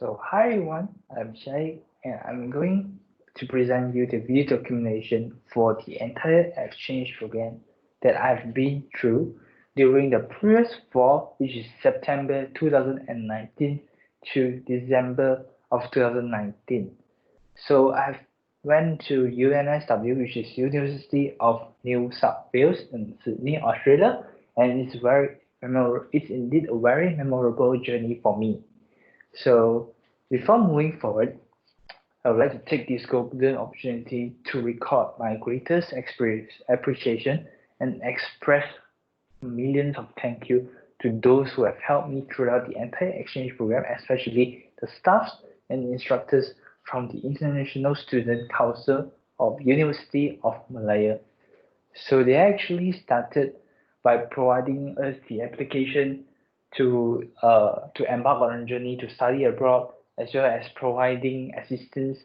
So hi everyone, I'm Shai and I'm going to present you the video documentation for the entire exchange program that I've been through during the previous fall, which is September 2019 to December of 2019. So I've went to UNSW, which is University of New South Wales in Sydney, Australia, and it's indeed a very memorable journey for me. So before moving forward, I would like to take this golden opportunity to record my greatest experience, appreciation and express millions of thank you to those who have helped me throughout the entire exchange program, especially the staffs and instructors from the International Student Council of University of Malaya. So they actually started by providing us the application to embark on a journey to study abroad, as well as providing assistance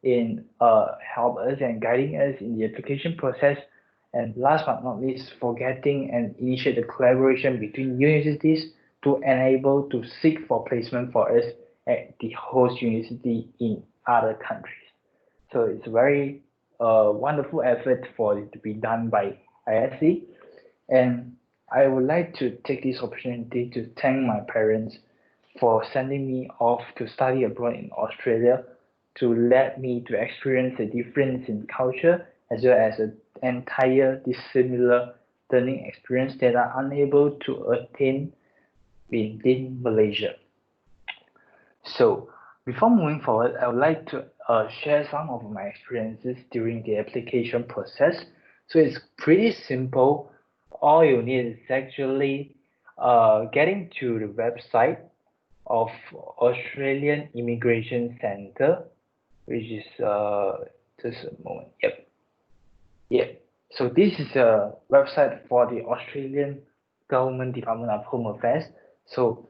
in help us and guiding us in the application process. And last but not least, for getting and initiate the collaboration between universities to enable to seek for placement for us at the host university in other countries. So it's a very wonderful effort for it to be done by ISC. And I would like to take this opportunity to thank my parents for sending me off to study abroad in Australia to let me to experience the difference in culture as well as an entire dissimilar learning experience that are unable to attain within Malaysia. So before moving forward, I would like to share some of my experiences during the application process. So it's pretty simple. All you need is actually getting to the website of Australian Immigration Centre, which is just a moment. Yep. So this is a website for the Australian Government Department of Home Affairs. So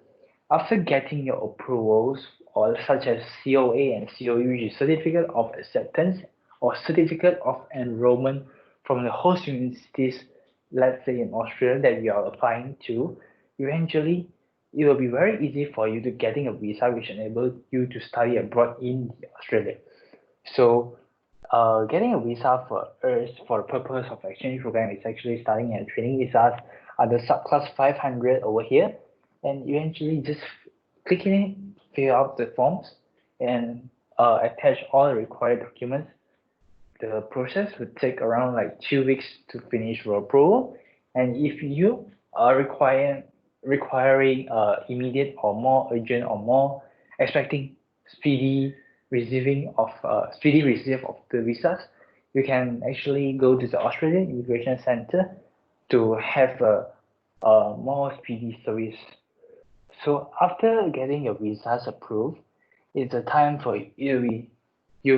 after getting your approvals, or such as COA and COE, which is Certificate of Acceptance or Certificate of Enrollment from the host universities, let's say in Australia that you are applying to, eventually it will be very easy for you to getting a visa which enables you to study abroad in Australia. So getting a visa for us for the purpose of exchange program is actually studying and training visas under subclass 500 over here, and eventually just clicking fill out the forms and attach all the required documents. The process would take around like 2 weeks to finish your approval, and if you are requiring immediate or more urgent or more expecting speedy speedy receive of the visas, you can actually go to the Australian Immigration Centre to have a more speedy service. So after getting your visas approved, it's a time for you'll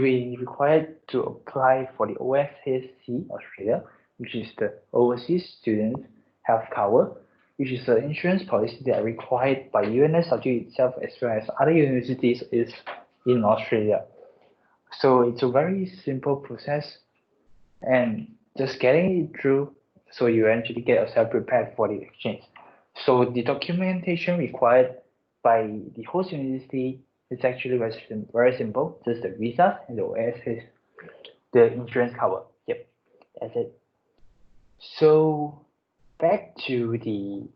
be required to apply for the OSHC Australia, which is the Overseas Student Health Cover, which is an insurance policy that are required by UNSW itself as well as other universities is in Australia. So it's a very simple process and just getting it through so you eventually get yourself prepared for the exchange. So the documentation required by the host university is actually very simple, just the visa and the OSHC, the insurance cover. Yep, that's it. So back to the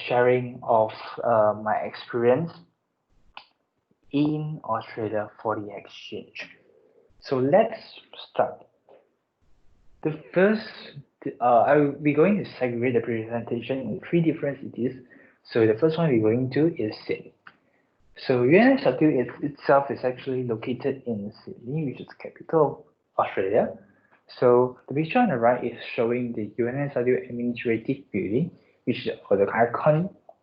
sharing of my experience in Australia for the exchange. So let's start. The first, I will be going to segregate the presentation in 3 different cities. So the first one we're going to is Sydney. So UNSW itself is actually located in Sydney, which is the capital of Australia. So the picture on the right is showing the UNSW Administrative Building, which is the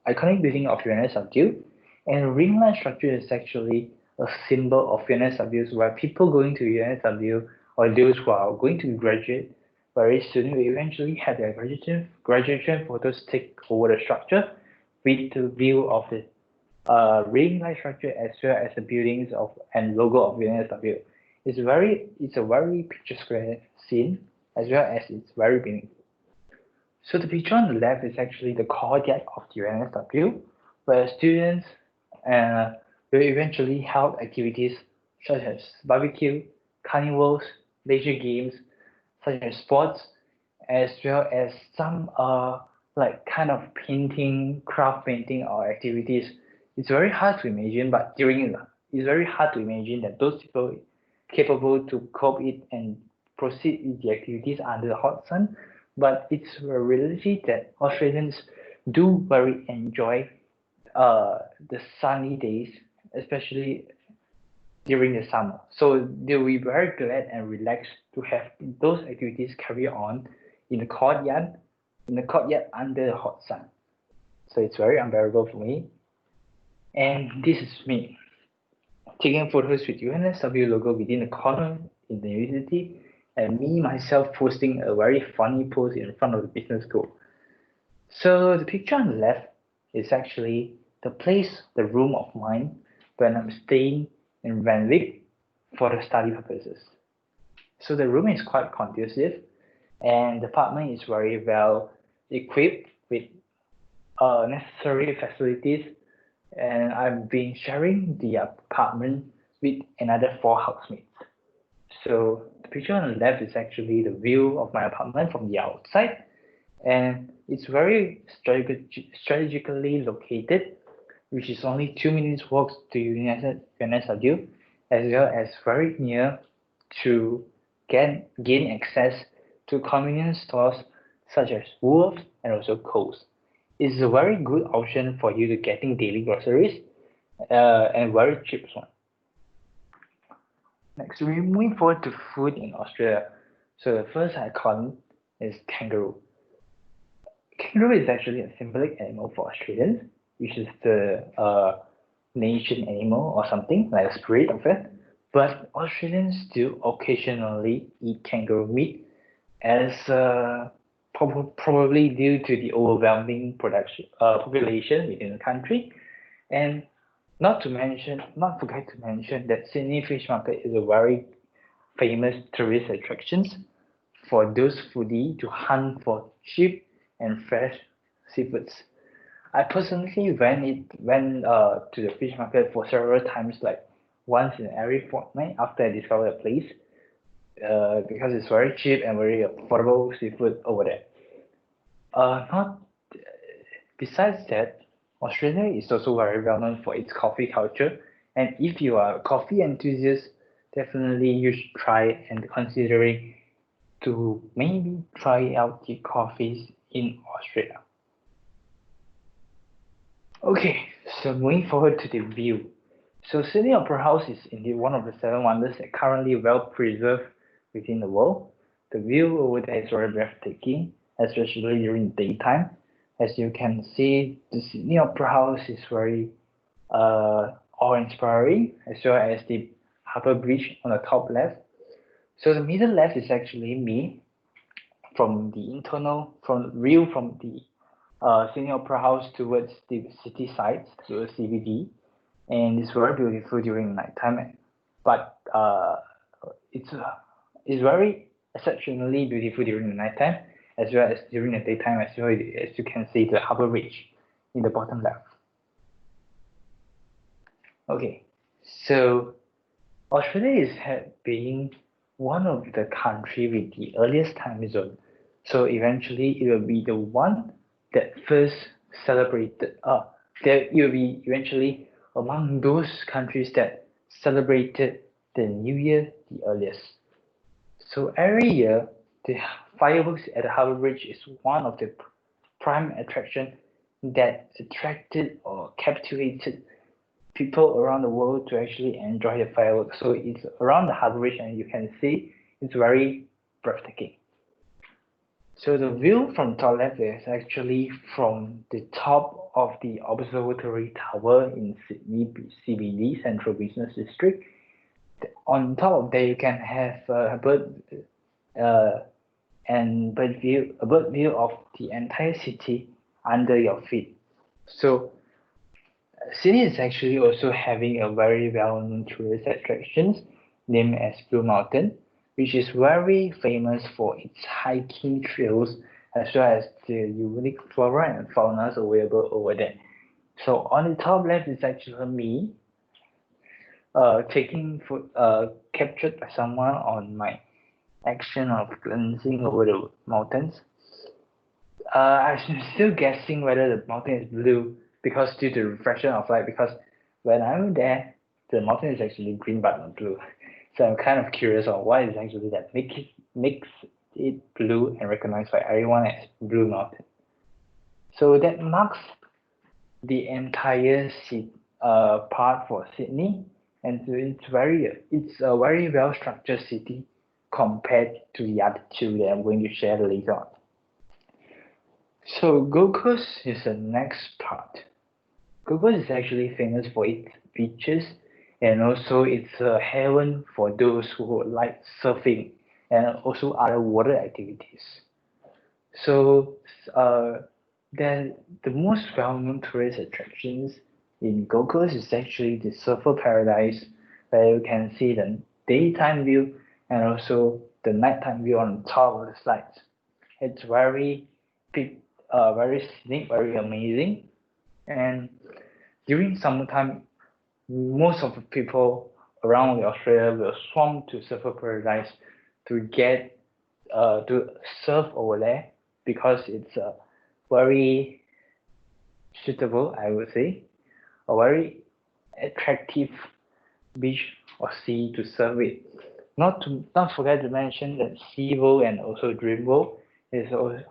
iconic building of UNSW. And ring line structure is actually a symbol of UNSW, where people going to UNSW or those who are going to graduate very soon will eventually have their graduation photos take over the structure with the view of the ring line structure as well as the buildings and logo of UNSW. It's a very picturesque scene as well as it's very meaningful. So the picture on the left is actually the courtyard of the UNSW, where students will eventually held activities such as barbecue, carnivals, leisure games, such as sports, as well as some like kind of painting, craft painting or activities. It's very hard to imagine, but it's very hard to imagine that those people capable to cope it and proceed with the activities under the hot sun. But it's a reality that Australians do very enjoy the sunny days, especially during the summer. So they'll be very glad and relaxed to have those activities carry on in the courtyard under the hot sun. So it's very unbearable for me. And this is me taking photos with UNSW logo within the corner in the university, and me myself posting a very funny pose in front of the business school. So the picture on the left is actually the place, the room of mine when I'm staying in Renwick for the study purposes. So the room is quite conducive, and the apartment is very well equipped with necessary facilities, and I've been sharing the apartment with another 4 housemates. So the picture on the left is actually the view of my apartment from the outside, and it's very strategically located, which is only 2 minutes walk to UNSW, as well as very near to gain access to convenience stores such as Woolworths and also Coles. It's a very good option for you to getting daily groceries and very cheap one. Next, we're moving forward to food in Australia. So the first icon is kangaroo. Kangaroo is actually a symbolic animal for Australians, which is the nation animal or something like a spirit of it. But Australians do occasionally eat kangaroo meat, as probably due to the overwhelming population within the country, and not forget to mention that Sydney Fish Market is a very famous tourist attractions for those foodie to hunt for cheap and fresh seafoods. I personally went to the fish market for several times, like once in every fortnight after I discovered a place, because it's very cheap and very affordable seafood over there. Not besides that, Australia is also very well known for its coffee culture, and if you are a coffee enthusiast, definitely you should try and considering to maybe try out the coffees in Australia. Okay, so moving forward to the view. So Sydney Opera House is indeed one of the 7 wonders that currently well preserved within the world. The view over there is very breathtaking, especially during the daytime. As you can see, the Sydney Opera House is very awe-inspiring, as well as the Harbour Bridge on the top left. So the middle left is actually me from the view from the Sydney Opera House towards the city sides, towards CBD, and it's very beautiful during nighttime. But it's very exceptionally beautiful during the nighttime, as well as during the daytime, as well as you can see the Harbour Bridge in the bottom left. Okay, so Australia is being one of the country with the earliest time zone. So eventually it will be the one that first celebrated, that it will be eventually among those countries that celebrated the New Year the earliest. So every year, the fireworks at the Harbour Bridge is one of the prime attraction that attracted or captivated people around the world to actually enjoy the fireworks. So it's around the Harbour Bridge, and you can see it's very breathtaking. So the view from top left is actually from the top of the observatory tower in Sydney CBD, Central Business District. On top of that, you can have a bird view of the entire city under your feet. So Sydney is actually also having a very well-known tourist attractions named as Blue Mountain, which is very famous for its hiking trails as well as the unique flora and fauna available over there. So on the top left is actually me, taking captured by someone on my action of glancing over the mountains. I'm still guessing whether the mountain is blue because due to reflection of light. Because when I'm there, the mountain is actually green but not blue. So I'm kind of curious on what is actually that makes it blue and recognized by everyone as Blue Mountain. So that marks the entire part for Sydney, and so it's a very well structured city compared to the other two that I'm going to share later on. So Gold Coast is the next part. Gold Coast is actually famous for its beaches, and also it's a heaven for those who like surfing and also other water activities. So then the most well-known tourist attractions in Gold Coast is actually the Surfer Paradise, where you can see the daytime view and also the nighttime view on top of the slides. It's very big, very scenic, very amazing. And during summertime, most of the people around Australia will swarm to Surfer Paradise to get to surf over there because it's very suitable, I would say, a very attractive beach or sea to surf with. Not forget to mention that SeaWorld and also DreamWorld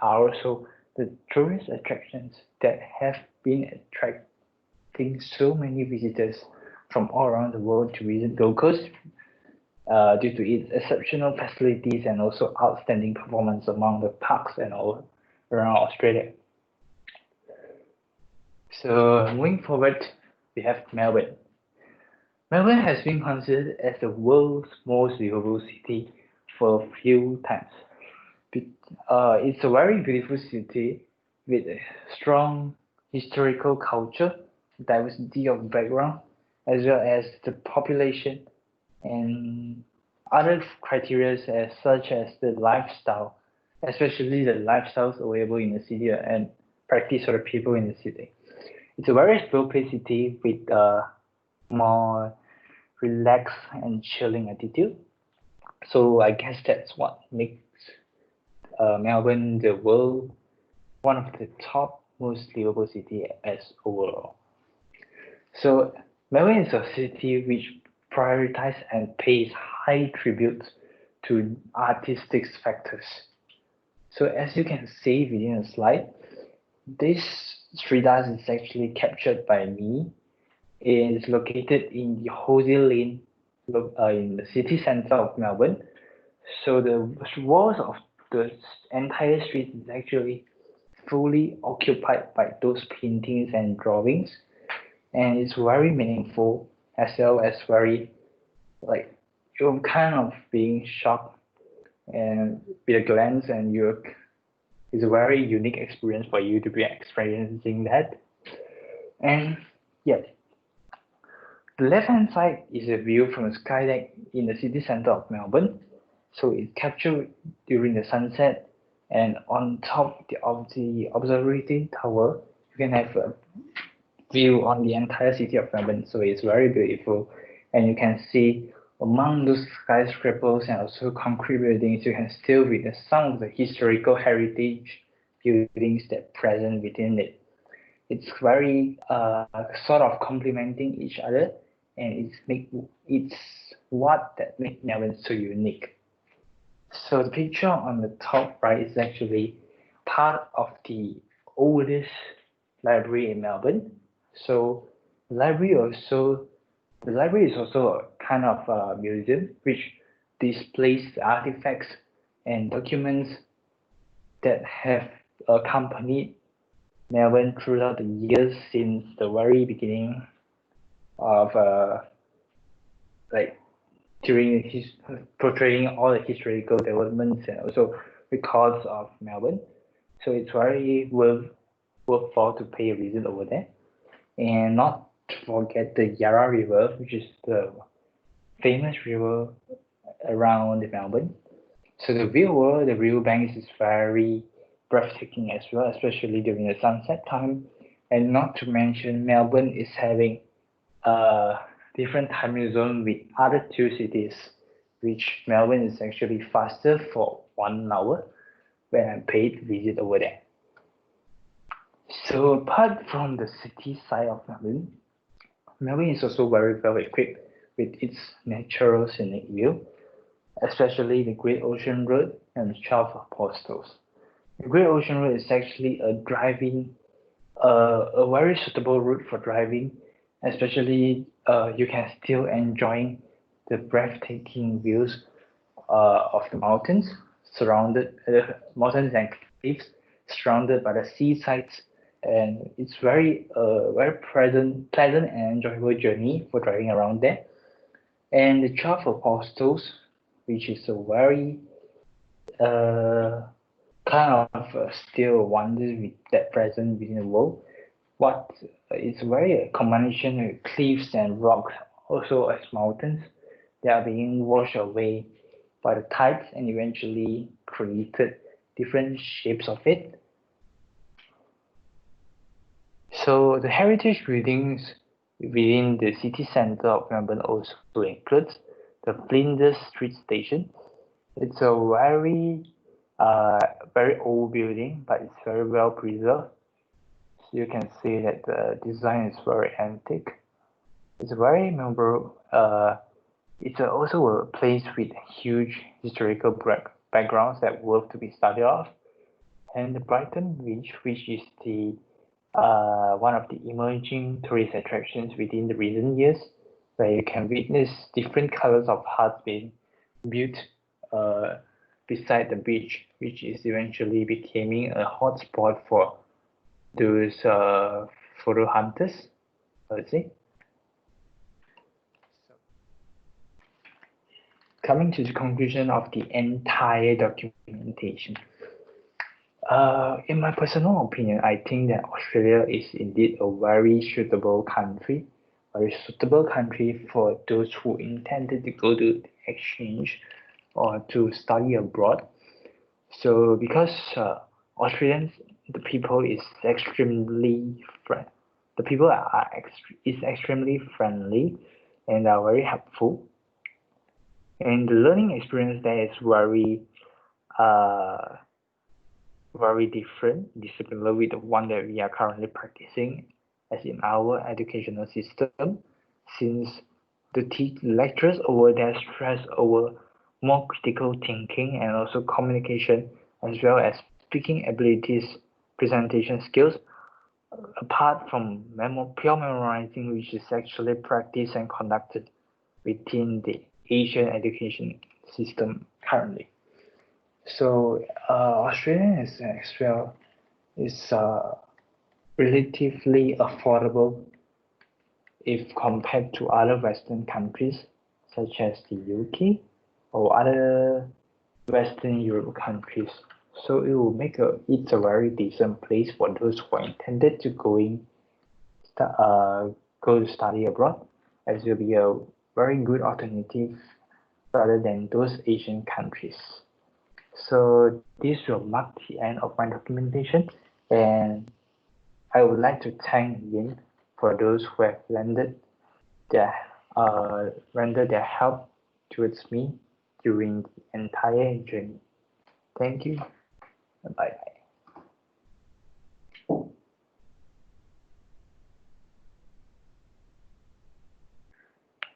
are also the tourist attractions that have been attracting so many visitors from all around the world to visit Gold Coast due to its exceptional facilities and also outstanding performance among the parks and all around Australia. So moving forward, we have Melbourne. Melbourne has been considered as the world's most livable city for a few times. It's a very beautiful city with a strong historical culture, diversity of background, as well as the population and other criteria as such as the lifestyle, especially the lifestyles available in the city and practice for the people in the city. It's a very slow-paced city with a more relaxed and chilling attitude. So I guess that's what makes Melbourne the world one of the top most livable city as overall. So Melbourne is a city which prioritizes and pays high tribute to artistic factors. So as you can see within the slide, this street art is actually captured by me. It is located in the Hosey Lane in the city center of Melbourne. So the walls of the entire street is actually fully occupied by those paintings and drawings, and it's very meaningful as well as very like you're kind of being shocked and with a glance, and it's a very unique experience for you to be experiencing that. And yes, the left-hand side is a view from the sky deck in the city center of Melbourne. So it's captured during the sunset, and on top of the observatory tower, you can have a view on the entire city of Melbourne. So it's very beautiful, and you can see among those skyscrapers and also concrete buildings, you can still witness some of the historical heritage buildings that present within it. It's very sort of complementing each other, and it's what that makes Melbourne so unique. So the picture on the top right is actually part of the oldest library in Melbourne. So the library is also a kind of a museum which displays artifacts and documents that have accompanied Melbourne throughout the years since the very beginning of like during his portraying all the historical developments and also records of Melbourne. So it's very worthwhile to pay a visit over there, and not to forget the Yarra River, which is the famous river around Melbourne. So the view over the riverbanks is very breathtaking as well, especially during the sunset time, And not to mention, Melbourne is having a different time zone with other two cities, which Melbourne is actually faster for 1 hour when I paid visit over there. So apart from the city side of Melbourne, Melbourne is also very well equipped with its natural scenic view, especially the Great Ocean Road and the 12 Apostles. The Great Ocean Road is actually a very suitable route for driving, especially you can still enjoy the breathtaking views of the mountains, mountains and cliffs, surrounded by the seasides, and it's very pleasant and enjoyable journey for driving around there. And the 12 Apostles, which is a very uh, kind of still wonder that present within the world. What it's very a combination of cliffs and rocks, also as mountains. They are being washed away by the tides and eventually created different shapes of it. So the heritage buildings within the city center of Melbourne also includes the Flinders Street Station. It's a very old building, but it's very well preserved. So you can see that the design is very antique. It's very memorable. It's also a place with huge historical backgrounds that worth to be studied of. And the Brighton Beach, which is the one of the emerging tourist attractions within the recent years, where you can witness different colors of huts being built uh, beside the beach, which is eventually becoming a hotspot for those photo hunters, let's say. Coming to the conclusion of the entire documentation. In my personal opinion, I think that Australia is indeed a very suitable country for those who intended to go to exchange or to study abroad. So because Australians, the people is extremely friend, the people is extremely friendly and are very helpful, and the learning experience there is uh very different, dissimilar with the one that we are currently practicing as in our educational system, since the lecturers over there stress over more critical thinking and also communication, as well as speaking abilities, presentation skills, apart from pure memorizing, which is actually practiced and conducted within the Asian education system currently. So Australia is as well is relatively affordable if compared to other Western countries such as the UK or other Western Europe countries. So it will make it's a very decent place for those who are intended to uh, go to study abroad, as it will be a very good alternative rather than those Asian countries. So this will mark the end of my documentation, and I would like to thank Yin for those who have their rendered their help towards me during the entire journey. Thank you. Bye bye.